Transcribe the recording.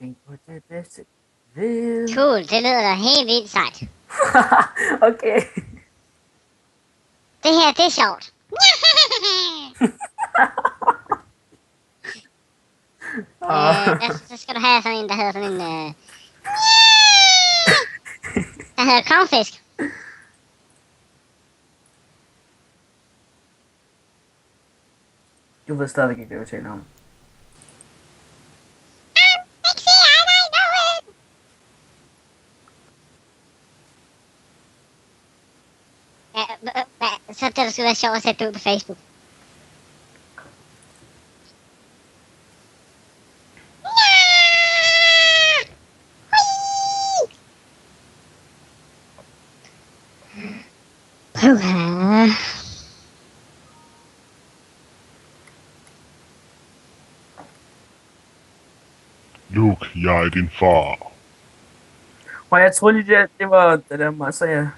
Tænk på det bedste ved... Cool, det lyder da helt vildt sejt. Okay. Det her, det er sjovt. Der skal du have sådan en, der hedder sådan en... der hedder klovnfisk. Du ved stadigvæk ikke, hvad jeg taler om. Så det der skulle være sjovt at sætte det ud på Facebook. Luke, jeg er din far. Og jeg troede lige, det var det der mig, så jeg...